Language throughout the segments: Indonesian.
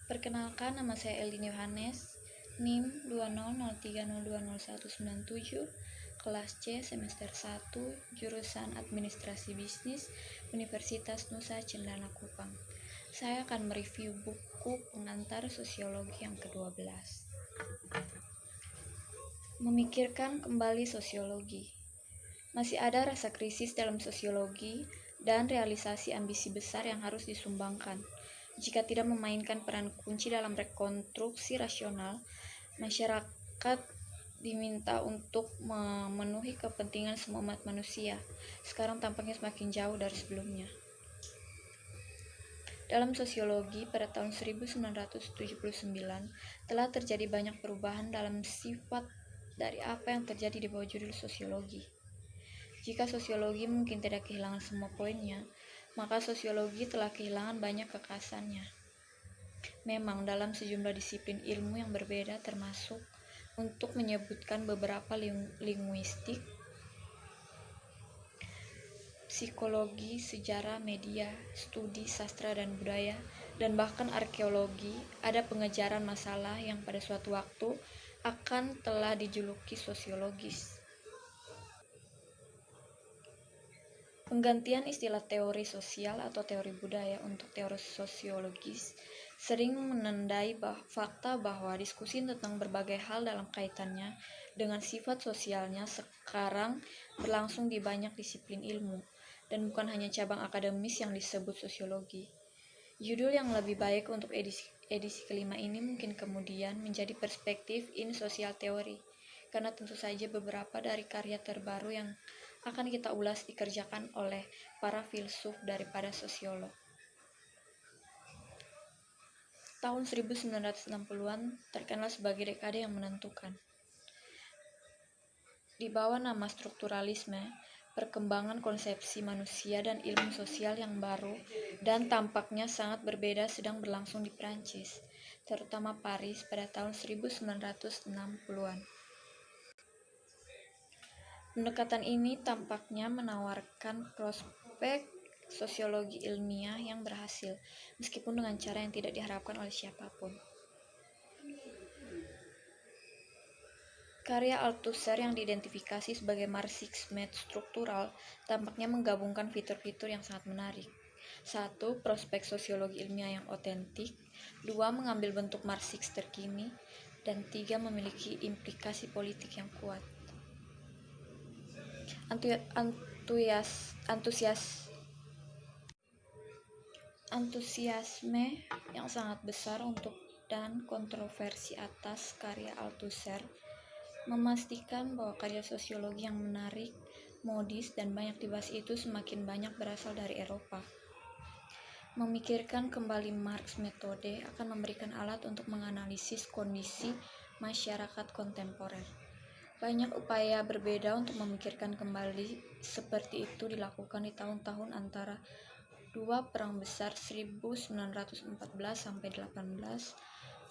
Perkenalkan, nama saya Eldin Yohanes, NIM 20030200197, kelas C, semester 1, jurusan Administrasi Bisnis, Universitas Nusa Cendana Kupang. Saya akan mereview buku pengantar sosiologi yang ke-12. Memikirkan kembali sosiologi. Masih ada rasa krisis dalam sosiologi dan realisasi ambisi besar yang harus disumbangkan. Jika tidak memainkan peran kunci dalam rekonstruksi rasional, masyarakat diminta untuk memenuhi kepentingan semua umat manusia. Sekarang tampaknya semakin jauh dari sebelumnya. Dalam sosiologi, pada tahun 1979, telah terjadi banyak perubahan dalam sifat dari apa yang terjadi di bawah judul sosiologi. Jika sosiologi mungkin tidak kehilangan semua poinnya, maka sosiologi telah kehilangan banyak kekhasannya. Memang dalam sejumlah disiplin ilmu yang berbeda, termasuk untuk menyebutkan beberapa linguistik, psikologi, sejarah, media, studi, sastra dan budaya, dan bahkan arkeologi, ada pengejaran masalah yang pada suatu waktu akan telah dijuluki sosiologis. Penggantian istilah teori sosial atau teori budaya untuk teori sosiologis sering menandai fakta bahwa diskusi tentang berbagai hal dalam kaitannya dengan sifat sosialnya sekarang berlangsung di banyak disiplin ilmu, dan bukan hanya cabang akademis yang disebut sosiologi. Judul yang lebih baik untuk edisi kelima ini mungkin kemudian menjadi perspektif in social theory, karena tentu saja beberapa dari karya terbaru yang akan kita ulas dikerjakan oleh para filsuf daripada sosiolog. Tahun 1960-an terkenal sebagai dekade yang menentukan. Di bawah nama strukturalisme, perkembangan konsepsi manusia dan ilmu sosial yang baru dan tampaknya sangat berbeda sedang berlangsung di Prancis, terutama Paris pada tahun 1960-an. Pendekatan ini tampaknya menawarkan prospek sosiologi ilmiah yang berhasil, meskipun dengan cara yang tidak diharapkan oleh siapapun. Karya Althusser yang diidentifikasi sebagai Marxisme struktural tampaknya menggabungkan fitur-fitur yang sangat menarik. 1. Prospek sosiologi ilmiah yang otentik. 2. Mengambil bentuk Marxis terkini. Dan 3. Memiliki implikasi politik yang kuat. Antusiasme yang sangat besar untuk dan kontroversi atas karya Althusser memastikan bahwa karya sosiologi yang menarik, modis, dan banyak dibahas itu semakin banyak berasal dari Eropa. Memikirkan kembali Marx metode akan memberikan alat untuk menganalisis kondisi masyarakat kontemporer. Banyak upaya berbeda untuk memikirkan kembali seperti itu dilakukan di tahun-tahun antara dua perang besar 1914-18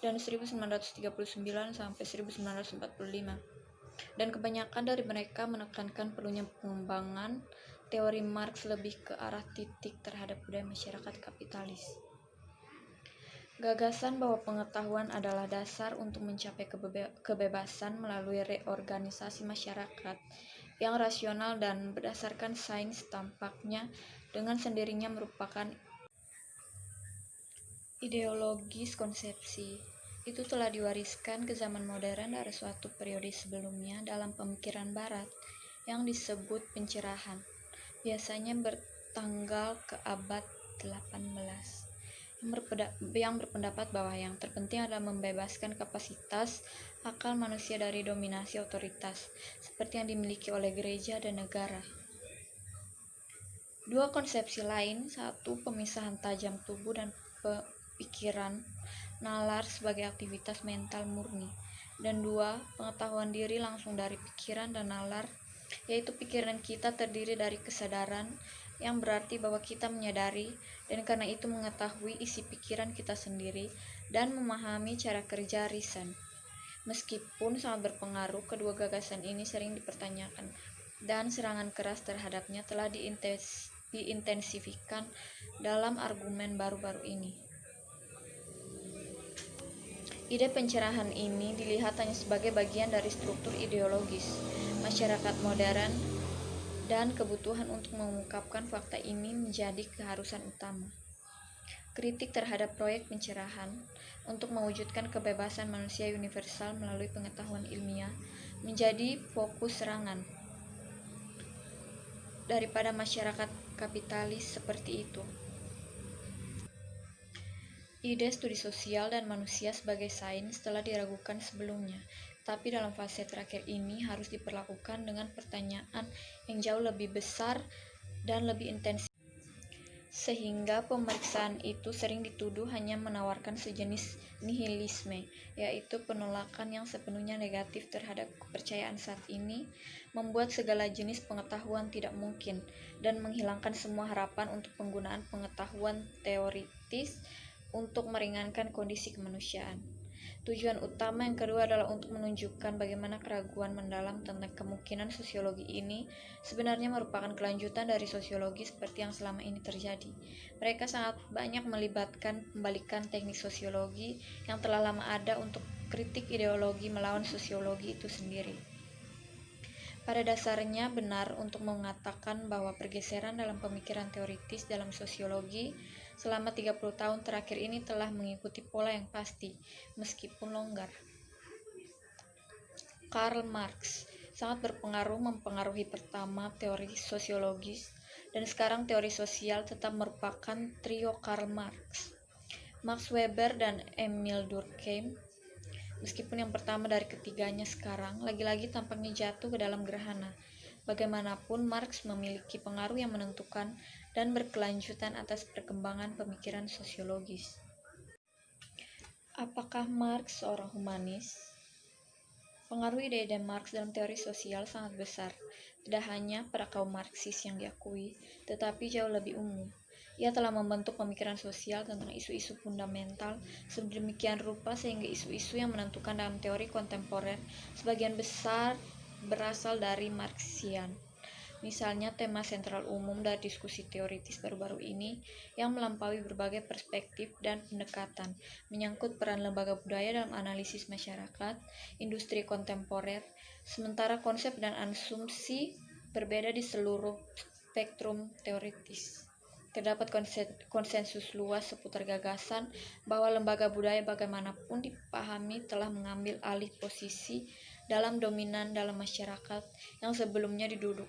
dan 1939-1945, dan kebanyakan dari mereka menekankan perlunya pengembangan teori Marx lebih ke arah titik terhadap budaya masyarakat kapitalis. Gagasan bahwa pengetahuan adalah dasar untuk mencapai kebebasan melalui reorganisasi masyarakat yang rasional dan berdasarkan sains tampaknya dengan sendirinya merupakan ideologis konsepsi. Itu telah diwariskan ke zaman modern dari suatu periode sebelumnya dalam pemikiran barat yang disebut pencerahan, biasanya bertanggal ke abad 18. Yang berpendapat bahwa yang terpenting adalah membebaskan kapasitas akal manusia dari dominasi otoritas, seperti yang dimiliki oleh gereja dan negara. Dua konsepsi lain, 1. Pemisahan tajam tubuh dan pikiran, nalar sebagai aktivitas mental murni, dan 2. Pengetahuan diri langsung dari pikiran dan nalar, yaitu pikiran kita terdiri dari kesadaran, yang berarti bahwa kita menyadari dan karena itu mengetahui isi pikiran kita sendiri dan memahami cara kerja reason. Meskipun sangat berpengaruh, kedua gagasan ini sering dipertanyakan dan serangan keras terhadapnya telah diintensifikan dalam argumen baru-baru ini. Ide pencerahan ini dilihat hanya sebagai bagian dari struktur ideologis masyarakat modern dan kebutuhan untuk mengungkapkan fakta ini menjadi keharusan utama. Kritik terhadap proyek pencerahan untuk mewujudkan kebebasan manusia universal melalui pengetahuan ilmiah menjadi fokus serangan daripada masyarakat kapitalis seperti itu. Ide studi sosial dan manusia sebagai sains telah diragukan sebelumnya, tapi dalam fase terakhir ini harus diperlakukan dengan pertanyaan yang jauh lebih besar dan lebih intensif. Sehingga pemeriksaan itu sering dituduh hanya menawarkan sejenis nihilisme, yaitu penolakan yang sepenuhnya negatif terhadap kepercayaan saat ini, membuat segala jenis pengetahuan tidak mungkin, dan menghilangkan semua harapan untuk penggunaan pengetahuan teoritis untuk meringankan kondisi kemanusiaan. Tujuan utama yang kedua adalah untuk menunjukkan bagaimana keraguan mendalam tentang kemungkinan sosiologi ini sebenarnya merupakan kelanjutan dari sosiologi seperti yang selama ini terjadi. Mereka sangat banyak melibatkan pembalikan teknik sosiologi yang telah lama ada untuk kritik ideologi melawan sosiologi itu sendiri. Pada dasarnya benar untuk mengatakan bahwa pergeseran dalam pemikiran teoritis dalam sosiologi selama 30 tahun terakhir ini telah mengikuti pola yang pasti, meskipun longgar. Karl Marx sangat mempengaruhi pertama teori sosiologis, dan sekarang teori sosial tetap merupakan trio Karl Marx, Max Weber, dan Emil Durkheim. Meskipun yang pertama dari ketiganya sekarang lagi-lagi tampaknya jatuh ke dalam gerhana, bagaimanapun Marx memiliki pengaruh yang menentukan dan berkelanjutan atas perkembangan pemikiran sosiologis. Apakah Marx seorang humanis? Pengaruh ide-ide Marx dalam teori sosial sangat besar, tidak hanya pada kaum Marxis yang diakui, tetapi jauh lebih umum. Ia telah membentuk pemikiran sosial tentang isu-isu fundamental sedemikian rupa sehingga isu-isu yang menentukan dalam teori kontemporer sebagian besar berasal dari Marxian. Misalnya tema sentral umum dari diskusi teoritis baru-baru ini yang melampaui berbagai perspektif dan pendekatan, menyangkut peran lembaga budaya dalam analisis masyarakat, industri kontemporer, sementara konsep dan asumsi berbeda di seluruh spektrum teoritis. Terdapat konsensus luas seputar gagasan bahwa lembaga budaya bagaimanapun dipahami telah mengambil alih posisi dominan dalam masyarakat yang sebelumnya diduduk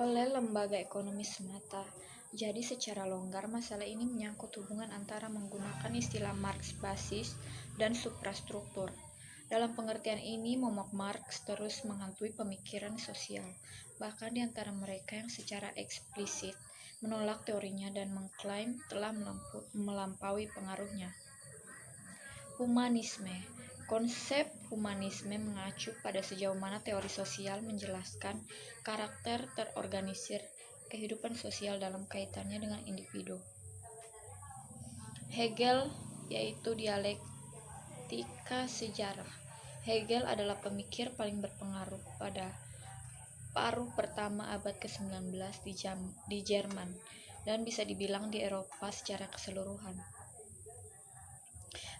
oleh lembaga ekonomi semata. Jadi secara longgar masalah ini menyangkut hubungan antara menggunakan istilah Marx basis dan suprastruktur. Dalam pengertian ini, momok Marx terus menghantui pemikiran sosial, bahkan di antara mereka yang secara eksplisit menolak teorinya dan mengklaim telah melampaui pengaruhnya. Humanisme. Konsep humanisme mengacu pada sejauh mana teori sosial menjelaskan karakter terorganisir kehidupan sosial dalam kaitannya dengan individu. Hegel, yaitu dialektika sejarah. Hegel adalah pemikir paling berpengaruh pada paruh pertama abad ke-19 di Jerman dan bisa dibilang di Eropa secara keseluruhan.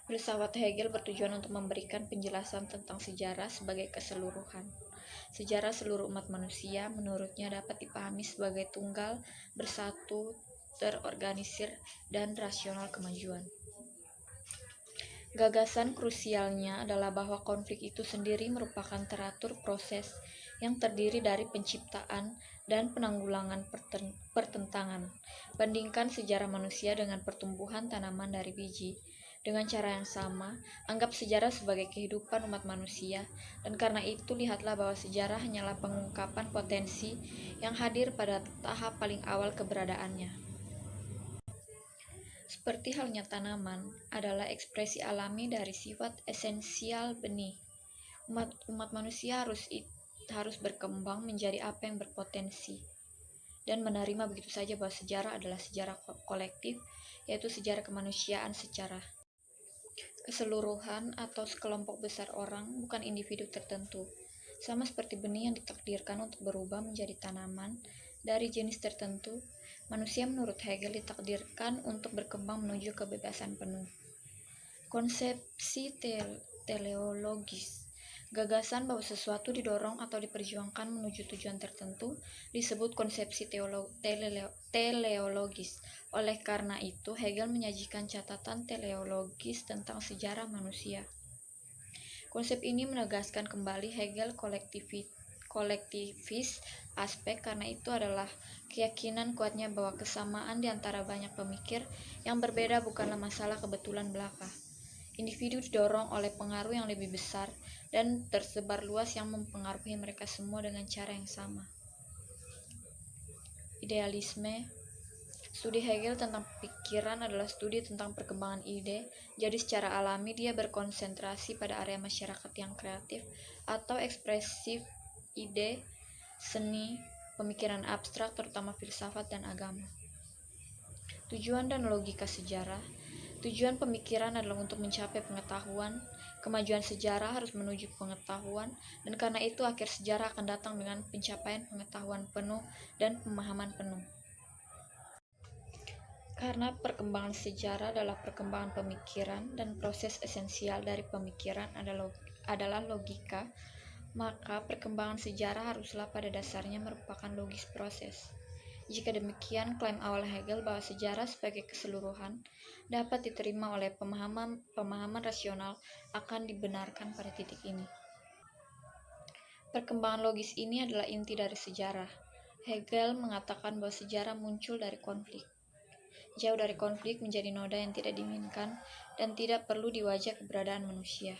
Filsafat Hegel bertujuan untuk memberikan penjelasan tentang sejarah sebagai keseluruhan. Sejarah seluruh umat manusia menurutnya dapat dipahami sebagai tunggal, bersatu, terorganisir, dan rasional kemajuan. Gagasan krusialnya adalah bahwa konflik itu sendiri merupakan teratur proses yang terdiri dari penciptaan dan penanggulangan pertentangan. Bandingkan sejarah manusia dengan pertumbuhan tanaman dari biji. Dengan cara yang sama, anggap sejarah sebagai kehidupan umat manusia, dan karena itu lihatlah bahwa sejarah hanyalah pengungkapan potensi yang hadir pada tahap paling awal keberadaannya. Seperti halnya tanaman adalah ekspresi alami dari sifat esensial benih. Umat manusia harus berkembang menjadi apa yang berpotensi dan menerima begitu saja bahwa sejarah adalah sejarah kolektif, yaitu sejarah kemanusiaan secara keseluruhan atau sekelompok besar orang, bukan individu tertentu. Sama seperti benih yang ditakdirkan untuk berubah menjadi tanaman dari jenis tertentu, manusia menurut Hegel ditakdirkan untuk berkembang menuju kebebasan penuh. Konsepsi teleologis. Gagasan bahwa sesuatu didorong atau diperjuangkan menuju tujuan tertentu disebut konsepsi teleologis. Oleh karena itu, Hegel menyajikan catatan teleologis tentang sejarah manusia. Konsep ini menegaskan kembali Hegel kolektivis aspek, karena itu adalah keyakinan kuatnya bahwa kesamaan di antara banyak pemikir yang berbeda bukanlah masalah kebetulan belaka. Individu didorong oleh pengaruh yang lebih besar dan tersebar luas yang mempengaruhi mereka semua dengan cara yang sama. Idealisme. Studi Hegel tentang pikiran adalah studi tentang perkembangan ide, jadi secara alami dia berkonsentrasi pada area masyarakat yang kreatif atau ekspresif, ide, seni, pemikiran abstrak, terutama filsafat dan agama. Tujuan dan logika sejarah. Tujuan pemikiran adalah untuk mencapai pengetahuan. Kemajuan sejarah harus menuju pengetahuan, dan karena itu akhir sejarah akan datang dengan pencapaian pengetahuan penuh dan pemahaman penuh. Karena perkembangan sejarah adalah perkembangan pemikiran dan proses esensial dari pemikiran adalah logika, maka perkembangan sejarah haruslah pada dasarnya merupakan logis proses. Jika demikian, klaim awal Hegel bahwa sejarah sebagai keseluruhan dapat diterima oleh pemahaman rasional akan dibenarkan pada titik ini. Perkembangan logis ini adalah inti dari sejarah. Hegel mengatakan bahwa sejarah muncul dari konflik. Jauh dari konflik menjadi noda yang tidak diinginkan dan tidak perlu diwajah keberadaan manusia.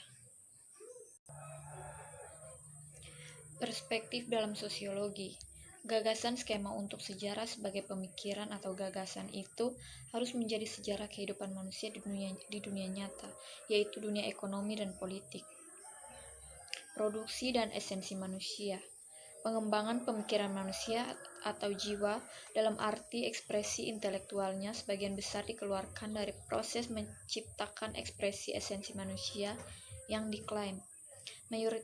Perspektif dalam sosiologi. Gagasan skema untuk sejarah sebagai pemikiran atau gagasan itu harus menjadi sejarah kehidupan manusia di dunia nyata, yaitu dunia ekonomi dan politik. Produksi dan esensi manusia. Pengembangan pemikiran manusia atau jiwa dalam arti ekspresi intelektualnya sebagian besar dikeluarkan dari proses menciptakan ekspresi esensi manusia yang diklaim.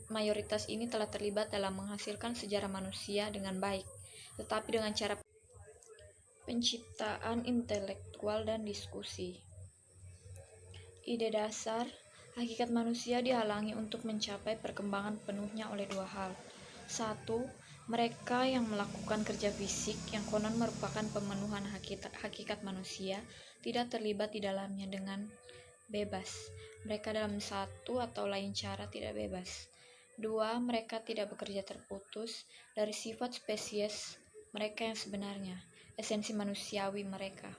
Mayoritas ini telah terlibat dalam menghasilkan sejarah manusia dengan baik, tetapi dengan cara penciptaan intelektual dan diskusi. Ide dasar, hakikat manusia dihalangi untuk mencapai perkembangan penuhnya oleh dua hal. 1. Mereka yang melakukan kerja fisik yang konon merupakan pemenuhan hakikat manusia tidak terlibat di dalamnya dengan bebas. Mereka dalam satu atau lain cara tidak bebas. 2. Mereka tidak bekerja terputus dari sifat spesies mereka yang sebenarnya, esensi manusiawi mereka.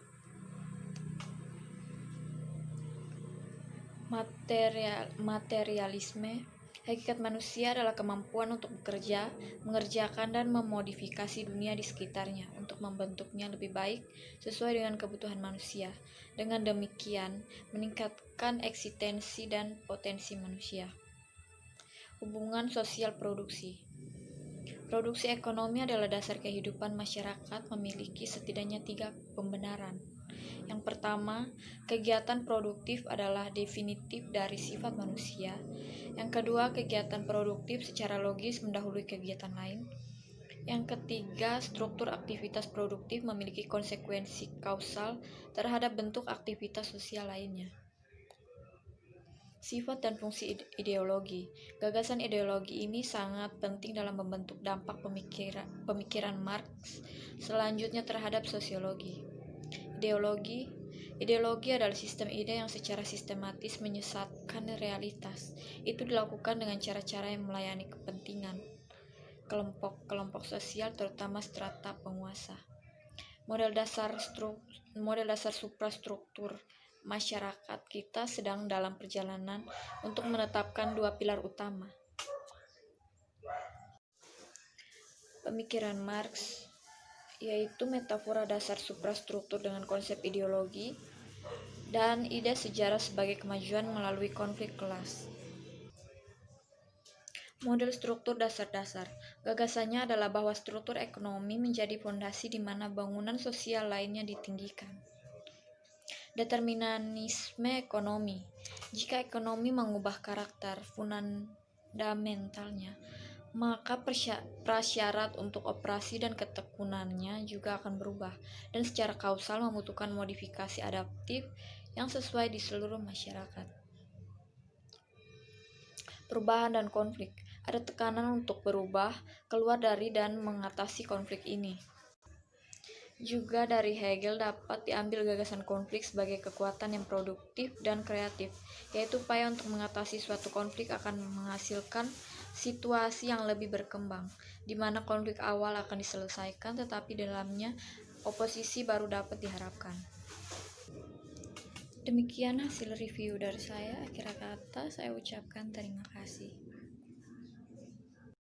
Materialisme. Hakikat manusia adalah kemampuan untuk bekerja, mengerjakan dan memodifikasi dunia di sekitarnya untuk membentuknya lebih baik sesuai dengan kebutuhan manusia. Dengan demikian, meningkatkan eksistensi dan potensi manusia. Hubungan sosial produksi. Produksi ekonomi adalah dasar kehidupan masyarakat memiliki setidaknya 3 pembenaran. Yang pertama, kegiatan produktif adalah definitif dari sifat manusia. Yang kedua, kegiatan produktif secara logis mendahului kegiatan lain. Yang ketiga, struktur aktivitas produktif memiliki konsekuensi kausal terhadap bentuk aktivitas sosial lainnya. Sifat dan fungsi ideologi. Gagasan ideologi ini sangat penting dalam membentuk dampak pemikiran Marx selanjutnya terhadap sosiologi. Ideologi adalah sistem ide yang secara sistematis menyesatkan realitas. Itu dilakukan dengan cara-cara yang melayani kepentingan kelompok sosial, terutama strata penguasa. Model dasar suprastruktur masyarakat kita sedang dalam perjalanan untuk menetapkan 2 pilar utama. Pemikiran Marx yaitu metafora dasar suprastruktur dengan konsep ideologi dan ide sejarah sebagai kemajuan melalui konflik kelas. Model struktur dasar-dasar. Gagasannya adalah bahwa struktur ekonomi menjadi fondasi di mana bangunan sosial lainnya ditinggikan. Determinisme ekonomi. Jika ekonomi mengubah karakter fundamentalnya, maka prasyarat untuk operasi dan ketekunannya juga akan berubah, dan secara kausal membutuhkan modifikasi adaptif yang sesuai di seluruh masyarakat. perubahan dan konflik. Ada tekanan untuk berubah, keluar dari dan mengatasi konflik ini. Juga dari Hegel dapat diambil gagasan konflik sebagai kekuatan yang produktif dan kreatif, yaitu upaya untuk mengatasi suatu konflik akan menghasilkan situasi yang lebih berkembang, di mana konflik awal akan diselesaikan tetapi dalamnya oposisi baru dapat diharapkan. Demikian hasil review dari saya. Akhir kata saya ucapkan terima kasih.